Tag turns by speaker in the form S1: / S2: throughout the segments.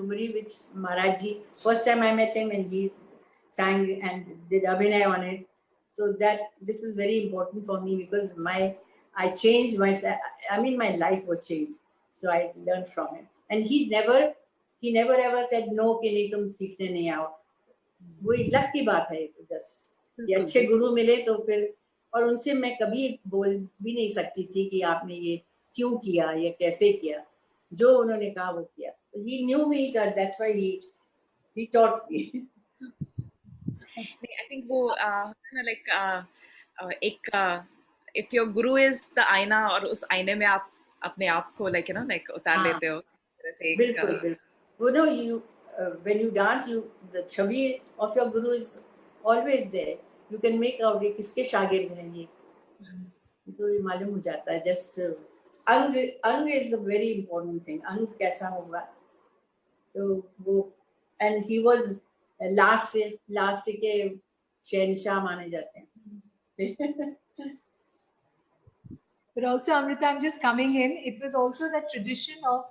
S1: Thumri, which Maharaj ji, first time I met him and he sang and did abhinay on it. So that this is very important for me because I changed myself. I mean, my life was changed. So I learned from him. And he never ever said no कि नहीं तुम सीखने नहीं आओ. वो luck की बात है जस्ट ये अच्छे गुरु मिले तो फिर और उनसे मैं कभी बोल भी नहीं सकती थी कि आपने ये क्यों किया या कैसे किया. जो उन्होंने कहा वो किया. He knew me, that's why he taught me.
S2: I think वो एक if your guru is the आईना और उस आईने में आप अपने आप को उतार लेते हो.
S1: बिल्कुल बिल्कुल. You know, when you dance, the Chhavi of your guru is always there. You can make out ये किसके शागिर्द हैं ये. तो ये मालूम हो जाता है. Just अंग is a very important thing. अंग कैसा होगा तो वो and he was last के शहंशाह माने जाते हैं.
S3: But also, Amrita, I'm just coming in. It was also the tradition of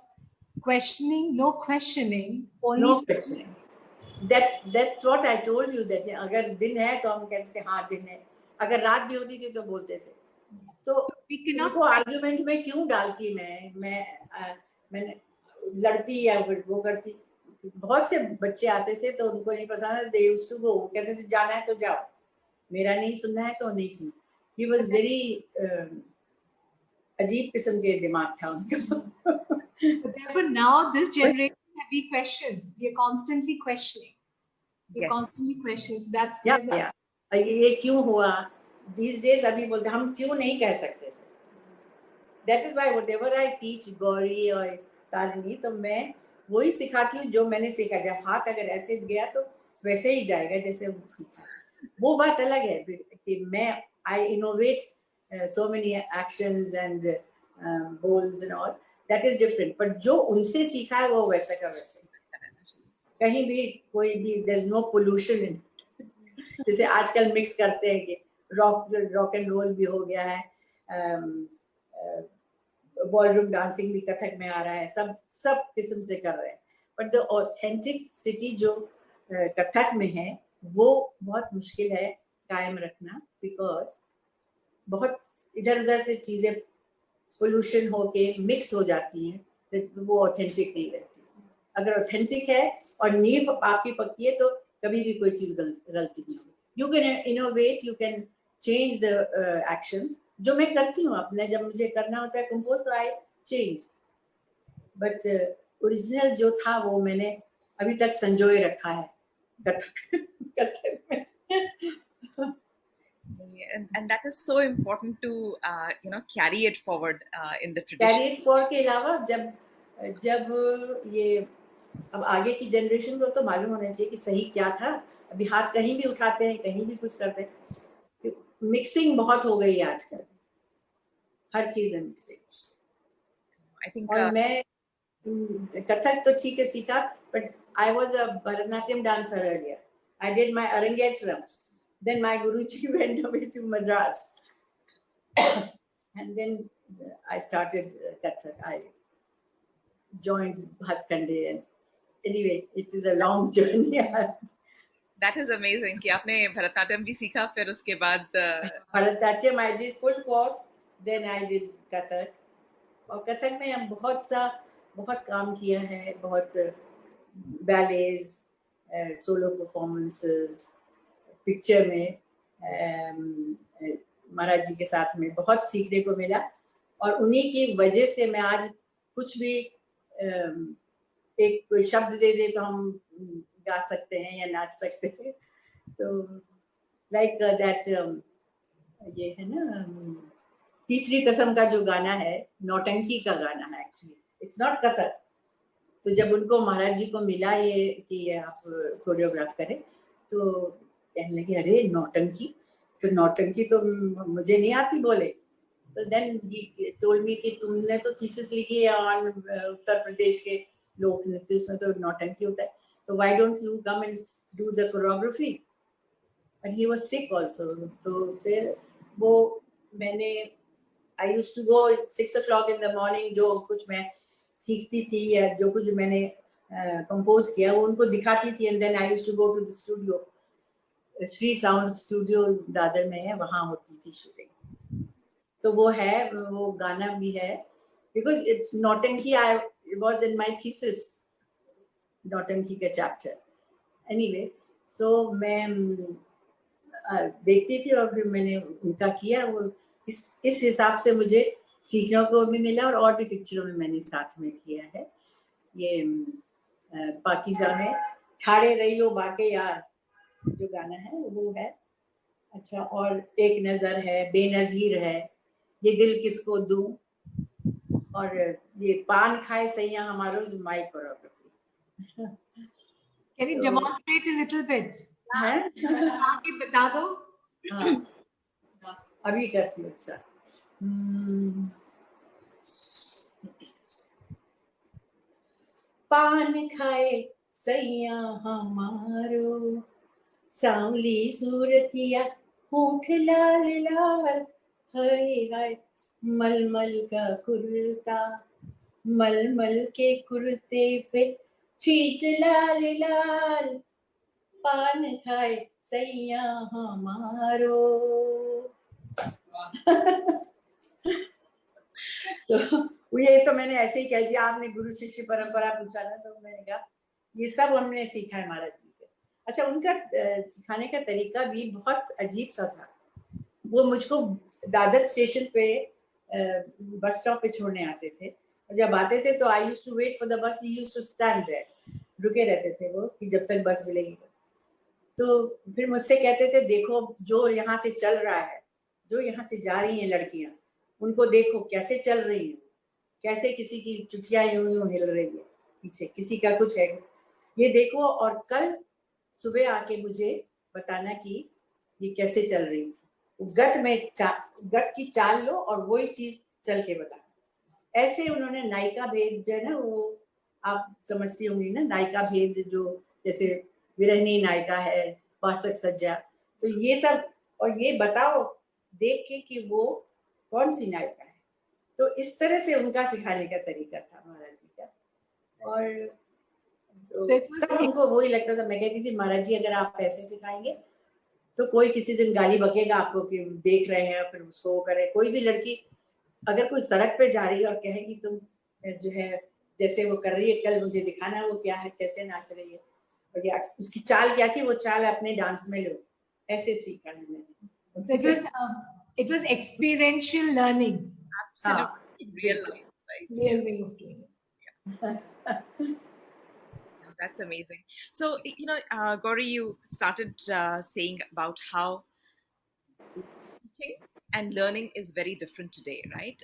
S3: questioning, no questioning, only
S1: no questioning. That's what I told you. That अगर दिन है तो हम कहते थे हाँ दिन है. अगर रात भी होती थी तो बोलते थे. तो उनको आर्गुमेंट में क्यों डालती मैं लड़ती या वो करती. बहुत से बच्चे आते थे तो उनको नहीं पसंद. They used to go. कहते थे जाना है तो जाओ. मेरा नहीं सुनना है तो नहीं सुनना. He was very अजीब किस्म के दिमाग था उनका.
S3: But therefore now this generation we question. We are constantly questioning. We constantly question. So that's
S1: yeah. ये क्यों हुआ? These days अभी बोलते हम क्यों नहीं कह सकते थे. That is why whatever I teach Gauri और तारिणी तो मैं वही सिखाती हूँ जो मैंने सीखा. जब हाथ अगर ऐसे गया तो वैसे ही जाएगा जैसे सीखा. वो बात अलग है कि मैं I innovate so many actions and bowls and all. That is different. But जो उनसे सीखा है वो वैसा का वैसे. कहीं भी कोई भी there's no pollution in it. जैसे आजकल मिक्स करते हैं कि रॉक एंड रोल भी हो गया है. बॉलरूम डांसिंग भी कथक में आ रहा है. सब किस्म से कर रहे हैं. बट द ऑथेंटिसिटी जो कथक में है वो बहुत मुश्किल है कायम रखना. बिकॉज बहुत इधर उधर से चीजें पोल्यूशन होके मिक्स हो जाती हैं तो वो ऑथेंटिक नहीं रहती. अगर ऑथेंटिक है और नींव आपकी पक्की है तो कभी भी कोई चीज गलती नहीं होगी. You can innovate, you can change the actions. जो मैं करती हूँ अपने जब मुझे करना होता है कंपोज तो आई चेंज. बट ओरिजिनल जो था वो मैंने अभी तक संजोए रखा है कथक में.
S2: And that is so important to carry it forward in the tradition.
S1: Carry it forward के अलावा जब ये अब आगे की जनरेशन को तो मालूम होना चाहिए कि सही क्या था. अभी हाथ कहीं भी उठाते हैं, कहीं भी कुछ करते हैं. मिक्सिंग बहुत हो गई है आजकल. हर चीज में मिक्सिंग.
S2: I think
S1: और मैं कथक तो ठीक है सीखा. But I was a Bharatanatyam dancer earlier. I did my Arangetram. Then my Guruji went away to Madras. And then I started Kathak. I joined Bhatkande. And anyway, it is a long journey.
S2: That is amazing कि आपने भरतनाट्यम भी सीखा फिर उसके बाद
S1: Bharatanatyam I did full course. Then I did Kathak. और कथक में हम बहुत काम किया है. बहुत ballets, solo performances, पिक्चर में महाराज जी के साथ में बहुत सीखने को मिला. और उन्हीं की वजह से मैं आज कुछ भी एक कोई शब्द दे दे तो हम गा सकते हैं या नाच सकते हैं. तो लाइक दैट ये है ना तीसरी कसम का जो गाना है नौटंकी का गाना है. Actually it's not Kathak. तो जब उनको महाराज जी को मिला ये कि आप कोरियोग्राफ करें तो कहने लगे अरे नौटंकी. तो नौटंकी तो मुझे नहीं आती बोले. तो देन ही टोल्ड मी कि तुमने तो थीसिस लिखी है ऑन उत्तर प्रदेश के लोक नृत्य, उसमें तो नौटंकी होता है. तो why don't you come and do the choreography. And he was sick also. तो फिर वो मैंने I used to go 6 o'clock in the morning. जो कुछ मैं सीखती थी या जो कुछ मैंने कंपोज किया, वो उनको दिखाती थी, and then I used to go to the studio, Shri sound studio Dadar में है, वहाँ होती थी शूटिंग। तो वो है, वो गाना भी है, बिकॉज इट्स नौटंकी, I was in my thesis, नौटंकी का चैप्टर। एनीवे, सो मैं देखती थी और फिर मैंने उनका किया, वो इस हिसाब से मुझे सीखने को भी मिला, और भी पिक्चरों में मैंने साथ में किया है। ये पाकीज़ा में ठाड़े रहियो बाके यार जो गाना है वो है। अच्छा, और एक नजर है, बेनजीर है, ये दिल किसको दूं, और ये पान खाए सैया हमारो is my choreography.
S3: Can you demonstrate a little bit?
S1: है
S3: आगे बता दो।
S1: हाँ, अभी करती हूँ। अच्छा, पान खाए सैया हमारो, सांवली सूरतिया होठ लाल लाल, हाय हाय मलमल का कुर्ता, मलमल के कुर्ते पे छीट लाल लाल, पान खाए सैया हमारो। तो ये तो मैंने ऐसे ही कह दिया, आपने गुरु शिष्य परंपरा पूछा ना, तो मैंने कहा ये सब हमने सीखा है महाराज जी से। अच्छा, उनका सिखाने का तरीका भी बहुत अजीब सा था। वो मुझको दादर स्टेशन पे बस स्टॉप पे छोड़ने आते थे, और जब आते थे तो I used to wait for the bus, he used to stand there, रुके रहते थे वो कि जब तक बस मिलेगी। तो फिर मुझसे कहते थे, देखो जो यहाँ से चल रहा है, जो यहाँ से जा रही हैं लड़कियां, उनको देखो कैसे चल रही हैं, कैसे किसी की चुटियां यूं यूं हिल रही है पीछे, किसी का कुछ है, ये देखो, और कल सुबह आके मुझे बताना कि ये कैसे चल रही थी। गत की चाल लो और वही चीज चल के बताना। ऐसे उन्होंने नायिका भेद जो है ना, वो आप समझती होंगी ना, नायिका भेद, जो जैसे विरहनी नायिका है, पासक सज्जा, तो ये सब, और ये बताओ देख के कि वो कौन सी नायिका है। तो इस तरह से उनका सिखाने का तरीका था महाराज जी का। और तो सब उनको वही लगता था। मैं कहती थी, महाराज जी अगर आप ऐसे सिखाएंगे तो कोई किसी दिन गाली बकेगा आपको कि देख रहे हैं, फिर उसको वो करे। कोई भी लड़की अगर कोई सड़क पे जा रही है और कहे कि तुम जो है जैसे वो कर रही है, कल मुझे दिखाना वो क्या है, कैसे नाच रही है, और या उसकी चाल क्या थी, वो चाल अपने डांस में लो, ऐसे सीखा है मैंने।
S3: It was experiential learning.
S2: Absolutely, real life, right?
S3: Real way of doing it.
S2: That's amazing. So, Gauri, you started saying about how teaching and learning is very different today, right?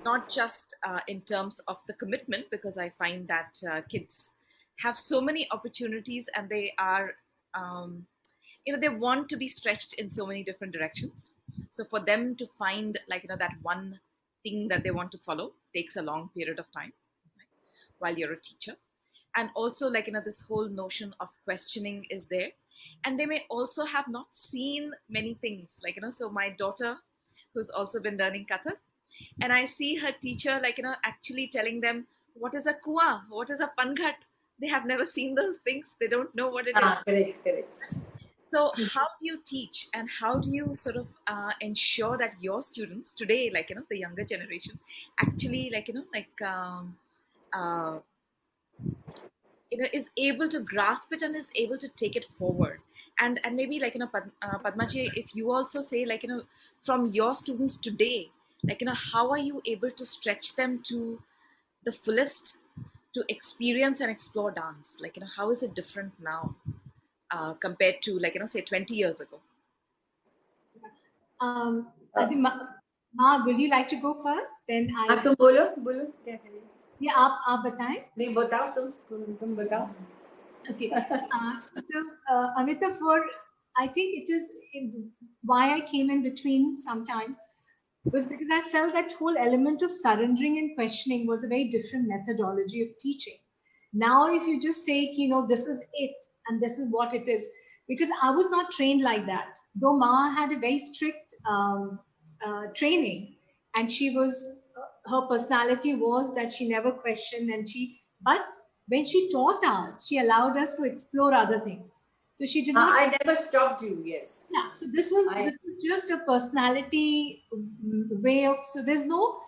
S2: Not just in terms of the commitment, because I find that kids have so many opportunities and they are, they want to be stretched in so many different directions. So for them to find that one thing that they want to follow takes a long period of time, right? While you're a teacher. And also this whole notion of questioning is there. And they may also have not seen many things, so my daughter, who's also been learning Kathak, and I see her teacher actually telling them what is a kua, what is a panghat. They have never seen those things. They don't know what it is.
S1: Correct.
S2: So how do you teach, and how do you sort of ensure that your students today, the younger generation, actually is able to grasp it and is able to take it forward? And maybe Padma ji, if you also say from your students today, how are you able to stretch them to the fullest to experience and explore dance? How is it different now compared to say 20 years ago?
S3: I think Ma, will you like to go first? Then I.
S1: तुम बोलो क्या करें?
S3: Yeah, आप बताएं.
S1: नहीं बताओ, तुम बताओ.
S3: Okay. So Amrita, I think it is why I came in between sometimes was because I felt that whole element of surrendering and questioning was a very different methodology of teaching. Now, if you just say, this is it and this is what it is, because I was not trained like that. Though Ma had a very strict training, and she was her personality was that she never questioned, but when she taught us, she allowed us to explore other things. So she did not.
S1: I never stopped you. Yes.
S3: Yeah. So this was just a personality way of. So there's no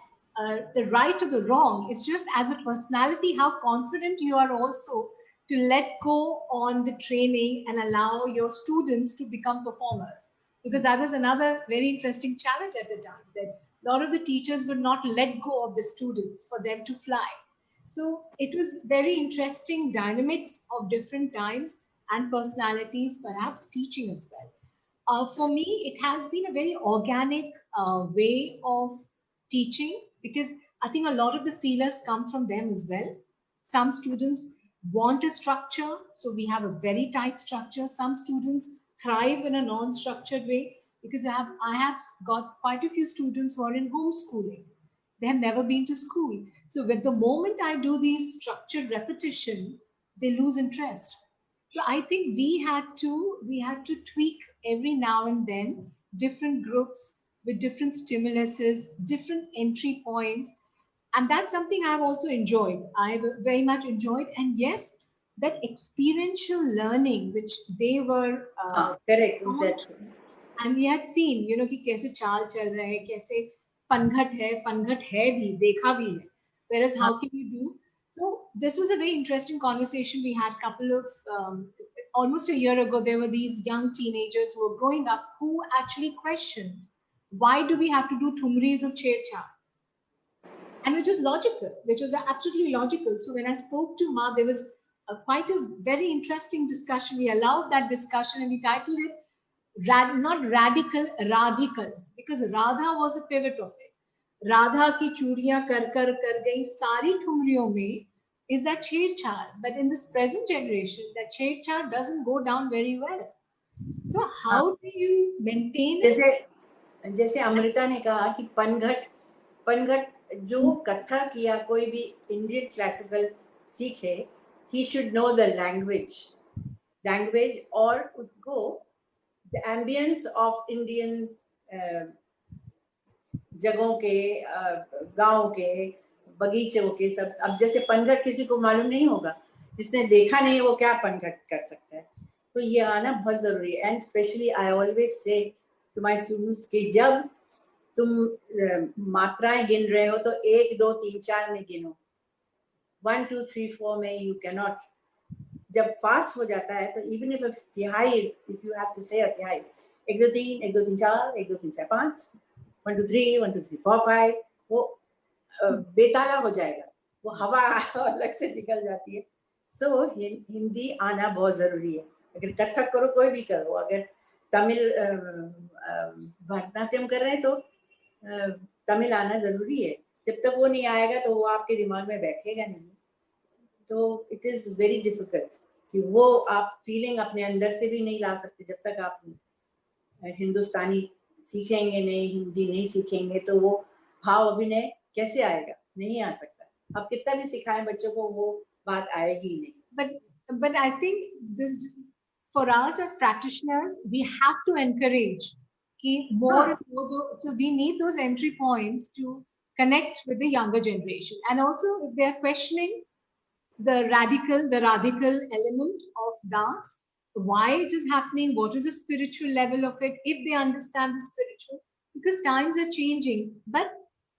S3: the right or the wrong. It's just as a personality how confident you are also to let go on the training and allow your students to become performers. Because that was another very interesting challenge at the time, that a lot of the teachers would not let go of the students for them to fly. So it was very interesting dynamics of different times and personalities, perhaps teaching as well. For me, it has been a very organic way of teaching, because I think a lot of the feelers come from them as well. Some students want a structure, so we have a very tight structure. Some students thrive in a non-structured way, because I have got quite a few students who are in homeschooling. They have never been to school. So with the moment I do these structured repetition, they lose interest. So I think we had to tweak every now and then different groups with different stimuluses, different entry points, and that's something I've also enjoyed. I've very much enjoyed, and yes, that experiential learning which they were
S1: correct.
S3: taught, and we had seen, कि कैसे चाल चल रहा है, कैसे पनघट है भी, देखा भी है. Whereas how can you do? So this was a very interesting conversation we had. Couple of almost a year ago, there were these young teenagers who were growing up who actually questioned, why do we have to do thumris of chher? And which was logical, which was absolutely logical. So when I spoke to Ma, there was quite a very interesting discussion. We allowed that discussion and we titled it not radical, radical, because Radha was a pivot of it. Radha ki churiyan kar gayi sari thumriyon mein is that chher-char. But in this present generation, that chher-char doesn't go down very well. So how do you maintain it?
S1: जैसे अमृता ने कहा कि पनघट जो कथक या कोई भी Indian classical सीखे, he should know the language और उसको the ambience of Indian जगहों के, गांव के, बगीचों के सब. अब जैसे पनघट किसी को मालूम नहीं होगा, जिसने देखा नहीं वो क्या पनघट कर सकता है. तो ये आना बहुत जरूरी है. And especially I always say to my students कि जब तुम मात्राएं गिन रहे हो तो 1 2 3 4 में गिनो. 1 2 3 4 में यू कैन नॉट. जब फास्ट हो जाता है तो इवन इफ तिहाई, इफ यू हैव टू से तिहाई, 1 2 3 1 2 3 4 1 2 3 4 5 1 2 3 1 2 3 4 5, वो बेताला हो जाएगा, वो हवा अलग से निकल जाती है. सो हिंदी आना बहुत जरूरी है. अगर कथक करो, कोई भी करो, अगर तमिल भरतनाट्यम कर रहे हैं तो तमिल आना जरूरी है. जब तक वो नहीं आएगा तो वो आपके दिमाग में बैठेगा नहीं. तो इट इज वेरी डिफिकल्ट कि वो आप फीलिंग अपने अंदर से भी नहीं ला सकते जब तक आप हिंदुस्तानी सीखेंगे नहीं, हिंदी नहीं सीखेंगे, तो वो भाव अभिनय कैसे आएगा? नहीं आ सकता. आप कितना भी सिखाएं बच्चों को, वो बात आएगी ही नहीं.
S3: But I think this, for us as practitioners, we have to encourage more and more. So we need those entry points to connect with the younger generation. And also, if they are questioning the radical element of dance, why it is happening, what is the spiritual level of it, if they understand the spiritual, because times are changing, but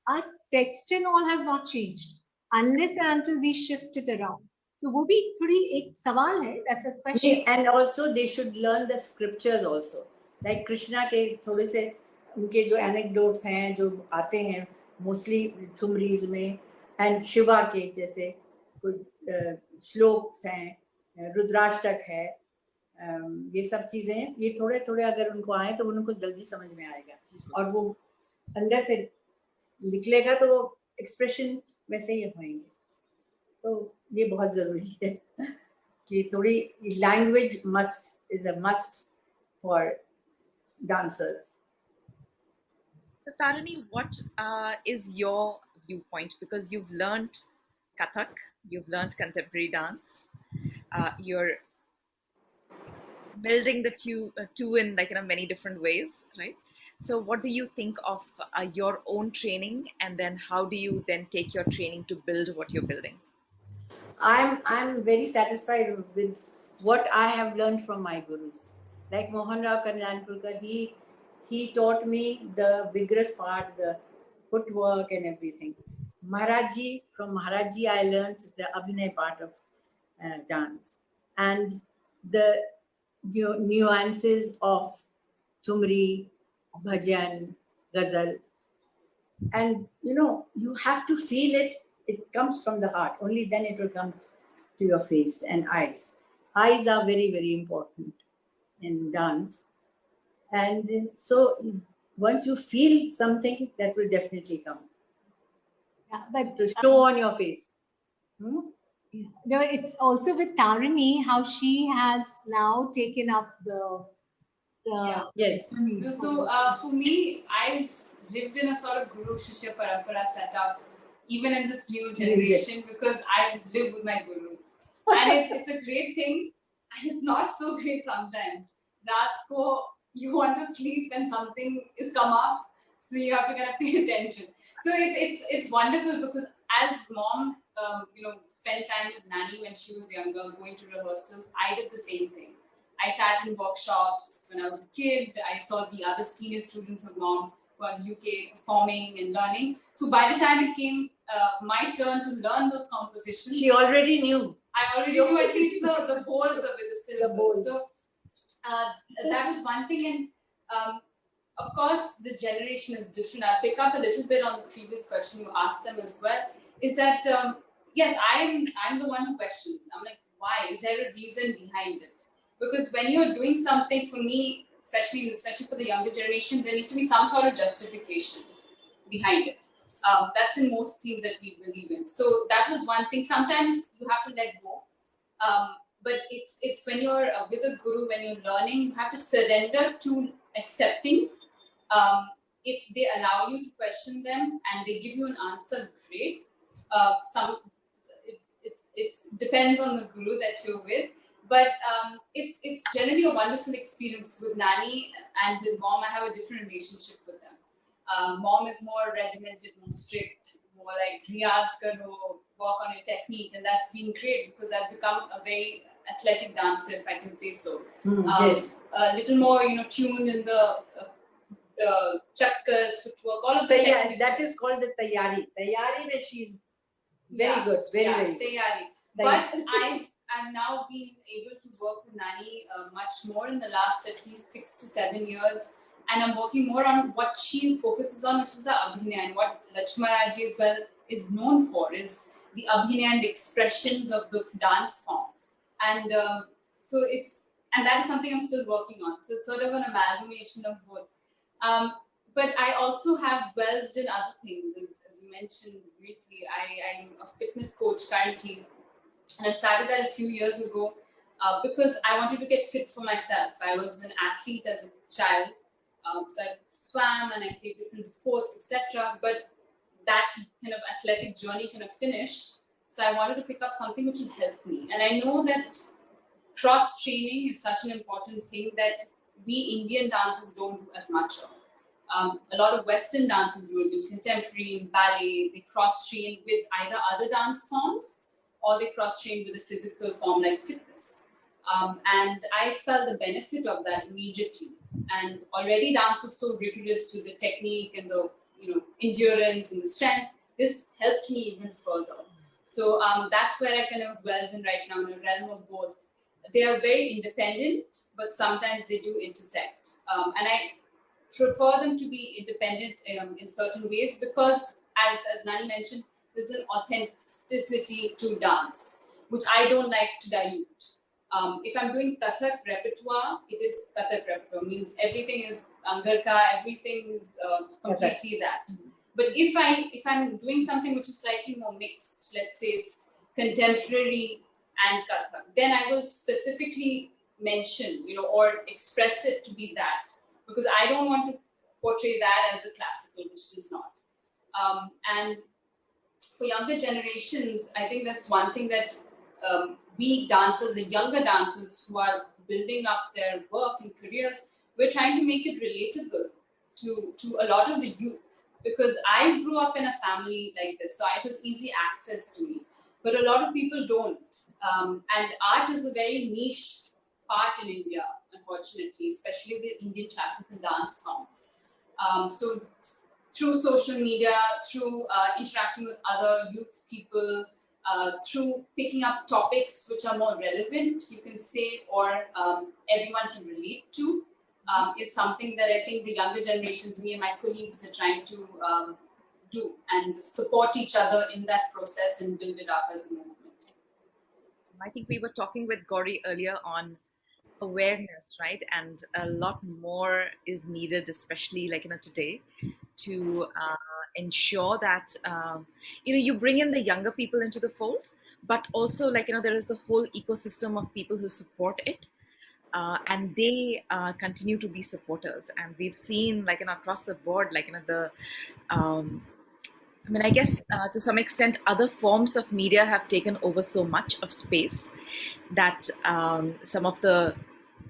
S3: our text and all has not changed unless and until we shift it around. So वो भी थोड़ी एक सवाल है, that's a question.
S1: And also they should learn the scriptures also, like Krishna के थोड़े से उनके जो anecdotes हैं जो आते हैं mostly थुमरीज में, and शिवा के जैसे कुछ श्लोक्स हैं, रुद्राष्टक है, ये सब चीजें, ये थोड़े थोड़े अगर उनको आए तो उनको जल्दी समझ में आएगा और वो अंदर से निकलेगा तो वो एक्सप्रेशन वैसे ही होंगे. तो ये बहुत जरूरी है कि थोड़ी language is a must for dancers.
S2: So Tarini, what is your viewpoint? Because you've learned Kathak, you've learned contemporary dance, you're melding the two in many different ways, right? So what do you think of your own training, and then how do you then take your training to build what you're building?
S1: I'm very satisfied with what I have learned from my gurus. Like Mohan Rao Kalyanpurkar, he taught me the vigorous part, the footwork and everything. Maharajji, from Maharajji I learned the Abhinay part of dance, and the nuances of Tumri, Bhajan, Ghazal. And you have to feel it. It comes from the heart. Only then it will come to your face and eyes are very, very important in dance. And so once you feel something, that will definitely come
S3: but
S1: to show on your face.
S3: no, it's also with Tarini how she has now taken up the
S1: Yes.
S4: So for me, I've lived in a sort of Guru Shishya Parampara setup, even in this new generation, because I live with my gurus. And it's a great thing, and it's not so great sometimes. Raat ko, you want to sleep and something is come up, so you have to kind of pay attention. So it's wonderful because as mom, spent time with Nani when she was younger, going to rehearsals, I did the same thing. I sat in workshops when I was a kid. I saw the other senior students of mom who are in the UK performing and learning. So by the time it came my turn to learn those compositions,
S1: she already knew.
S4: I already knew at least the bowls of it, the syllables. So that was one thing. And of course, the generation is different. I'll pick up a little bit on the previous question you asked them as well. Is that, yes, I'm the one who questions. I'm like, why? Is there a reason behind it? Because when you're doing something, for me, especially for the younger generation, there needs to be some sort of justification behind it. That's in most things that we believe in. So that was one thing. Sometimes you have to let go. But it's when you're with a guru, when you're learning, you have to surrender to accepting. If they allow you to question them and they give you an answer, great. It depends on the guru that you're with. But it's generally a wonderful experience with Nani, and with mom, I have a different relationship with them. Mom is more regimented, more strict, more like riyaz karo, work on your technique, and that's been great because I've become a very athletic dancer, if I can say so.
S1: Yes.
S4: A little more, tuned in the chakkars, footwork, all of that.
S1: Yeah, that is called the tayari. Tayari, where she's very good, very good.
S4: Tayari. But I've now been able to work with Nani much more in the last at least 6 to 7 years. And I'm working more on what she focuses on, which is the Abhinaya, and what Lakshmaraji as well is known for, is the Abhinaya and the expressions of the dance form. And so that is something I'm still working on. So it's sort of an amalgamation of both. But I also have delved in other things, as you mentioned briefly. I'm a fitness coach currently. And I started that a few years ago because I wanted to get fit for myself. I was an athlete as a child. So I swam and I played different sports, etc. But that kind of athletic journey kind of finished. So I wanted to pick up something which would help me. And I know that cross-training is such an important thing that we Indian dancers don't do as much of. A lot of Western dancers do it, contemporary, ballet, they cross-train with either other dance forms or they cross-train with a physical form like fitness. And I felt the benefit of that immediately. And already dance was so rigorous with the technique and the endurance and the strength. This helped me even further. So that's where I kind of dwell in right now, in a realm of both. They are very independent, but sometimes they do intersect. And I prefer them to be independent in certain ways because, as Nani mentioned, there's an authenticity to dance, which I don't like to dilute. If I'm doing Kathak repertoire, it is Kathak repertoire. Means everything is Angarka, everything is completely that. But if I'm doing something which is slightly more mixed, let's say it's contemporary and Kathak, then I will specifically mention, or express it to be that, because I don't want to portray that as a classical, which it is not. And for younger generations, I think that's one thing that we dancers, the younger dancers who are building up their work and careers, we're trying to make it relatable to a lot of the youth, because I grew up in a family like this, so it was easy access to me. But a lot of people don't. And art is a very niche part in India, unfortunately, especially the Indian classical dance forms. So through social media, through interacting with other youth people, through picking up topics which are more relevant, you can say, or everyone can relate to, is something that I think the younger generations, me and my colleagues, are trying to do and support each other in that process and build it up as a movement.
S2: I think we were talking with Gauri earlier on awareness, right? And a lot more is needed, especially today, to ensure that you bring in the younger people into the fold, but also there is the whole ecosystem of people who support it, and they continue to be supporters. And we've seen across the board the I guess to some extent other forms of media have taken over so much of space that some of the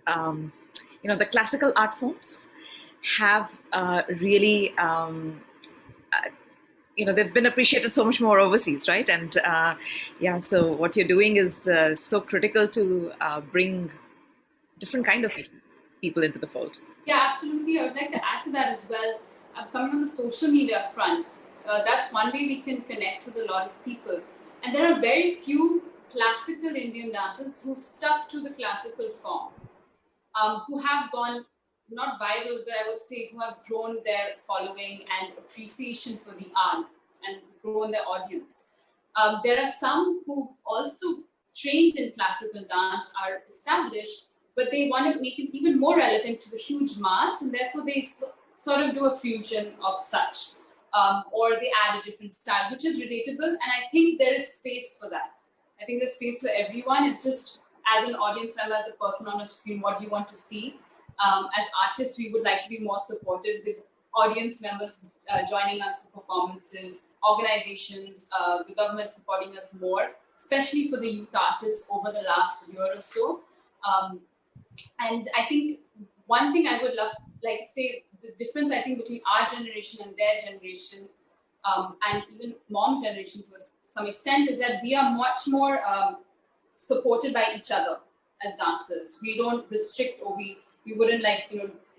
S2: the classical art forms have really they've been appreciated so much more overseas, right? And yeah, so what you're doing is so critical to bring different kind of people into the fold.
S4: Yeah, absolutely. I would like to add to that as well. Coming on the social media front, that's one way we can connect with a lot of people. And there are very few classical Indian dancers who've stuck to the classical form, who have gone not viral, but I would say who have grown their following and appreciation for the art and grown their audience. There are some who've also trained in classical dance, are established, but they want to make it even more relevant to the huge mass, and therefore they sort of do a fusion of such, or they add a different style, which is relatable, and I think there is space for that. I think there's space for everyone. It's just, as an audience member, as a person on a screen, what do you want to see? As artists, we would like to be more supported with audience members joining us for performances, organizations, the government supporting us more, especially for the youth artists over the last year or so. And I think one thing I would like to say, the difference I think between our generation and their generation, and even mom's generation to some extent, is that we are much more supported by each other as dancers. We don't restrict, or we wouldn't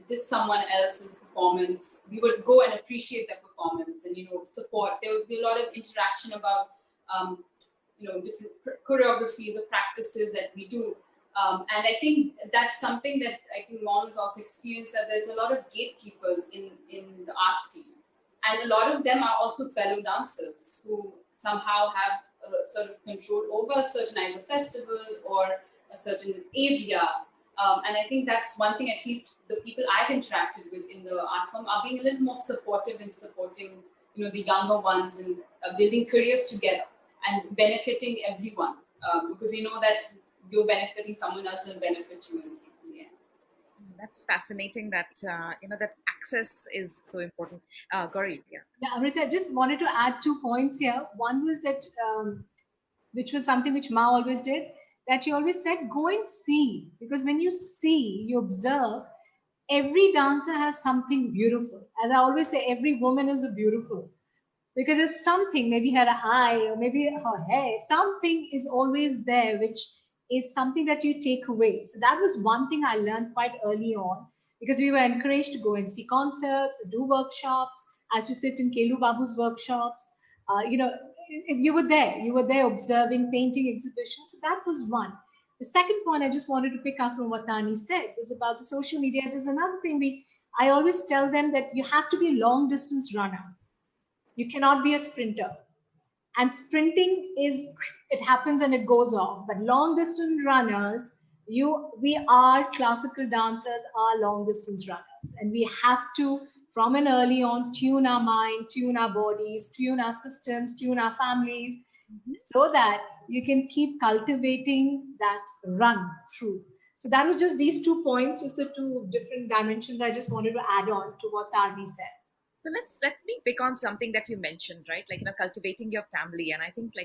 S4: diss someone else's performance. We would go and appreciate their performance and support. There would be a lot of interaction about different choreographies or practices that we do. And I think that's something that I think mom has also experienced, that there's a lot of gatekeepers in the art field. And a lot of them are also fellow dancers who somehow have a sort of control over a certain either festival or a certain area. And I think that's one thing, at least the people I've interacted with in the art form are being a little more supportive in supporting the younger ones and building careers together and benefiting everyone, because they know that you're benefiting someone else will benefit you in the end.
S2: That's fascinating that that access is so important. Gauri, yeah.
S3: Yeah, Amrita, I just wanted to add 2 points here. One was that, which was something which Ma always did, that she always said, go and see. Because when you see, you observe, every dancer has something beautiful. As I always say, every woman is a beautiful. Because there's something, maybe her eye or maybe her hair, something is always there, which is something that you take away. So that was one thing I learned quite early on, because we were encouraged to go and see concerts, do workshops, as you sit in Kelu Babu's workshops. You were there observing, painting exhibitions. So that was one. The second point I just wanted to pick up from what Tarini said was about the social media. There's another thing I always tell them that you have to be a long distance runner. You cannot be a sprinter. And sprinting it happens and it goes off. But long distance runners, we are classical dancers, are long distance runners. And we have to, from an early on, tune our mind, tune our bodies, tune our systems, tune our families, so that you can keep cultivating that run through. So that was just these 2 points, just the 2 different dimensions I just wanted to add on to what Tarini said.
S2: So let me pick on something that you mentioned, right? Cultivating your family. And I think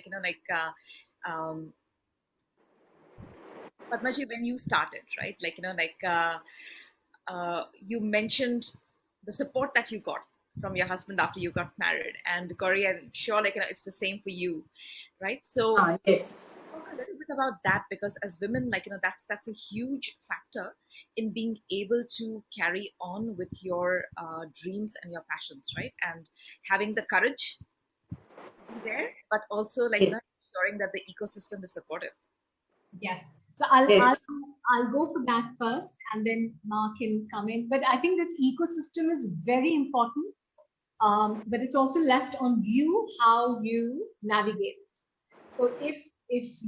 S2: Padmaji, when you started, right? You mentioned the support that you got from your husband after you got married. And Gauri, I'm sure it's the same for you, right? So
S1: Yes.
S2: talk a little bit about that, because as women, that's a huge factor in being able to carry on with your dreams and your passions, right? And having the courage to be there, but also
S1: Yes.
S2: ensuring that the ecosystem is supportive.
S3: Yes. So I'll
S1: Yes.
S3: I'll go for that first, and then Mark can come in. But I think that ecosystem is very important. But it's also left on you how you navigate it. So if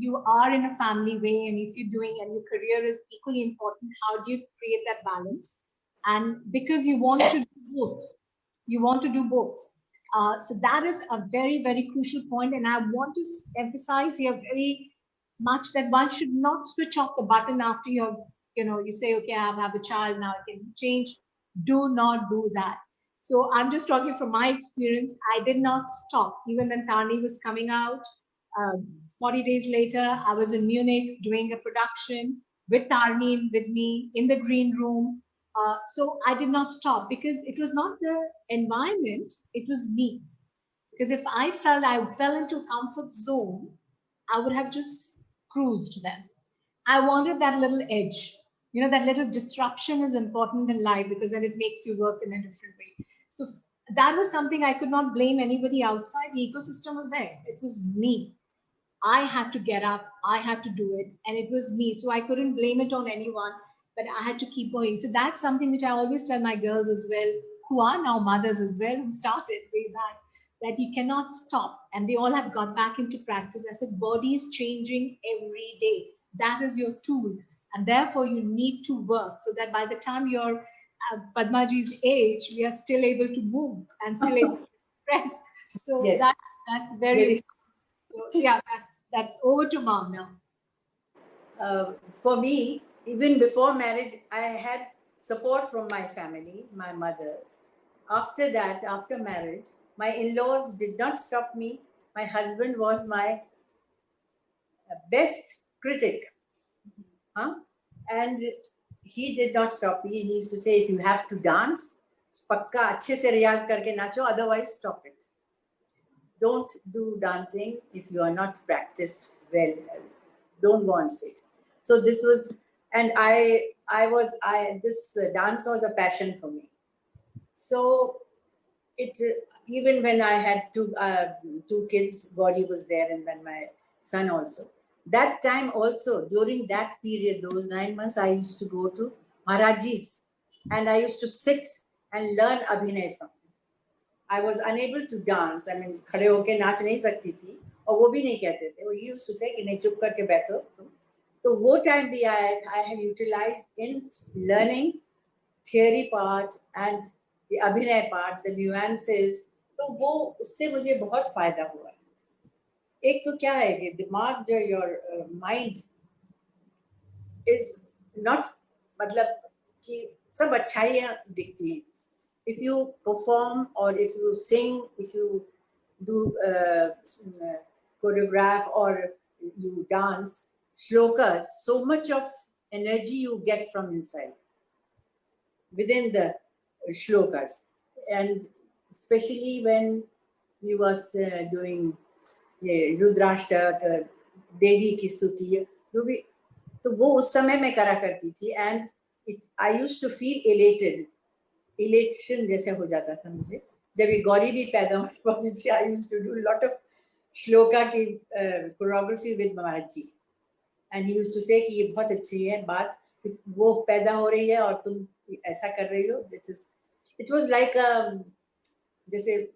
S3: you are in a family way, and if you're doing, and your career is equally important, how do you create that balance? And because you want to do both, you want to do both. So that is a very, very crucial point, and I want to emphasize here very much that one should not switch off the button after you say, okay, I have a child now, I can change. Do not do that. So I'm just talking from my experience. I did not stop even when Tarini was coming out. 40 days later, I was in Munich doing a production with Tarini with me in the green room. So I did not stop because it was not the environment, it was me. Because if I felt I fell into a comfort zone, I would have just cruised then. I wanted that little edge. That little disruption is important in life because then it makes you work in a different way. So that was something I could not blame anybody outside. The ecosystem was there. It was me. I had to get up, I had to do it, and it was me. So I couldn't blame it on anyone, but I had to keep going. So that's something which I always tell my girls as well, who are now mothers as well, who started way back, that you cannot stop. And they all have got back into practice. I said, body is changing every day. That is your tool. And therefore, you need to work so that by the time you're Padmaji's age, we are still able to move and still able to express. So
S1: Yes.
S3: that's very important. So yeah, that's over to Mom now.
S1: For me, even before marriage, I had support from my family, my mother. After that, after marriage, my in-laws did not stop me. My husband was my best critic. Huh? And he did not stop me. He used to say, if you have to dance, पक्का अच्छे से रियाज करके नाचो, otherwise stop it. Don't do dancing if you are not practiced well. Don't go on stage. So this was, and this dance was a passion for me. So it even when I had two kids, Gauri was there, and then my son also. That time also, during that period, those 9 months, I used to go to Maharaji's, and I used to sit and learn Abhinay from him. I was unable to dance. I mean, खड़े होके नाच नहीं सकती थी, और वो भी नहीं कहते थे. वो used to say कि नहीं चुप करके बैठो तुम. तो वो time भी I have utilized in learning theory part and the abhinay part, the nuances. तो वो उससे मुझे बहुत फायदा हुआ. एक तो क्या है कि दिमाग जो your mind is not, मतलब कि सब अच्छाइयाँ दिखती हैं. If you perform or if you sing, if you do choreograph or you dance shlokas, so much of energy you get from inside within the shlokas. And especially when he was doing Rudrashtak, Devi की स्तुति, तो वो उस समय मैं करा करती थी. And I used to feel elated. Elation जैसे हो जाता था मुझे. जब ये गौरी भी पैदा होने वाली थी, I used to do a lot of shloka की choreography with Maharaj. And he used to say कि ये बहुत अच्छी है बात कि वो पैदा हो रही है और तुम ऐसा कर रही हो. It was like जैसे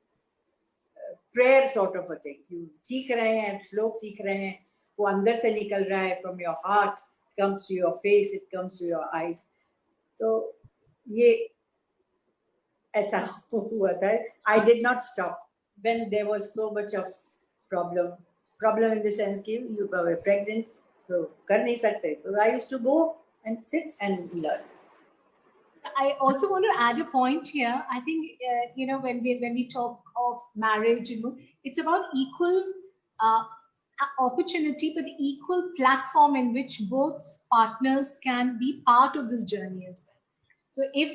S1: prayer sort of a thing. You सीख रहे हैं, श्लोक सीख रहे हैं, वो अंदर से निकल रहा है, from your heart, comes to your face, it comes to your eyes. तो ये ऐसा हुआ था. I did not stop when there was so much of problem in the sense कि you were pregnant, तो कर नहीं सकते. So I used to go and sit and learn.
S3: I also want to add a point here. I think when we talk of marriage, it's about equal opportunity, but equal platform in which both partners can be part of this journey as well. So if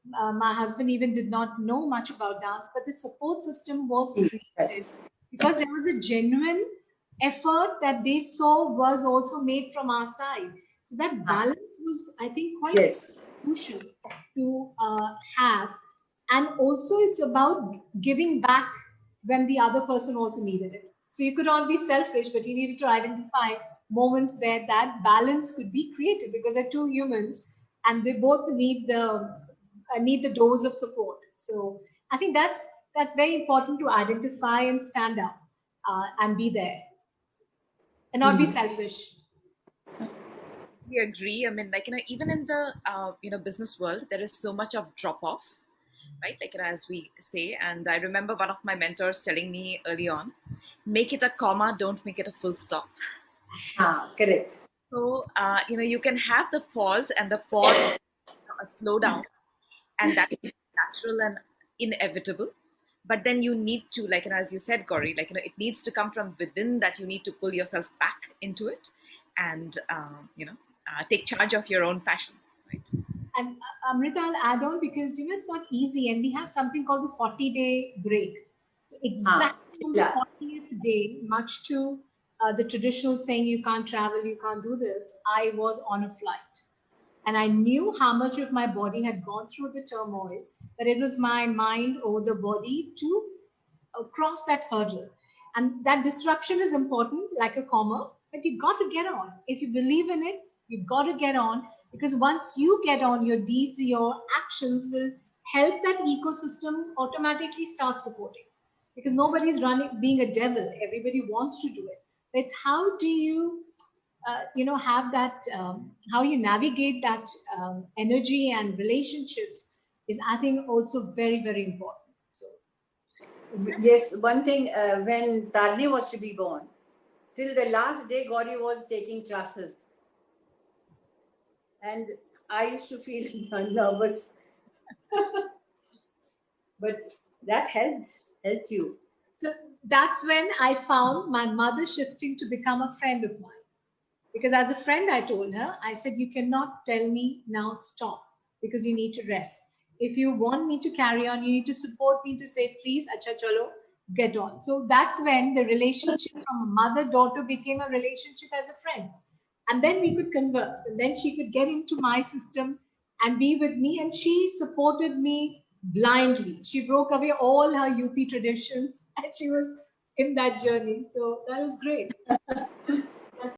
S3: My husband even did not know much about dance, but the support system was created
S1: Yes.
S3: because there was a genuine effort that they saw was also made from our side. So that balance was, I think, quite
S1: Yes.
S3: crucial to have. And also, it's about giving back when the other person also needed it. So you could not be selfish, but you needed to identify moments where that balance could be created because they're two humans and they both need the dose of support. So I think that's very important to identify and stand up and be there and not be selfish.
S2: We agree. I mean, like, even in the, business world, there is so much of drop off, right? Like, as we say. And I remember one of my mentors telling me early on, make it a comma, don't make it a full stop.
S1: Correct.
S2: So, you can have the pause and the pause a slow down, and that's natural and inevitable. But then you need to, like, as you said, Gauri, like, it needs to come from within, that you need to pull yourself back into it and, take charge of your own passion, right?
S3: And Amrita, I'll add on because it's not easy, and we have something called the 40-day break. So exactly on the 40th day, much to the traditional saying you can't travel, you can't do this, I was on a flight. And I knew how much of my body had gone through the turmoil, that it was my mind over the body to cross that hurdle. And that disruption is important, like a comma, but you got to get on. If you believe in it, you got to get on, because once you get on, your deeds, your actions will help that ecosystem automatically start supporting. Because nobody's running being a devil. Everybody wants to do it. It's how do you have that how you navigate that energy and relationships is, I think, also very, very important. So
S1: Yes, one thing, when Tarini was to be born, till the last day, Gauri was taking classes. And I used to feel nervous. But that helped you.
S3: so that's when I found my mother shifting to become a friend of mine. Because as a friend, I told her, I said, you cannot tell me now stop because you need to rest. If you want me to carry on, you need to support me to say, please, acha chalo, get on. So that's when the relationship from mother-daughter became a relationship as a friend. And then we could converse, and then she could get into my system and be with me. And she supported me blindly. She broke away all her UP traditions and she was in that journey. So that was great.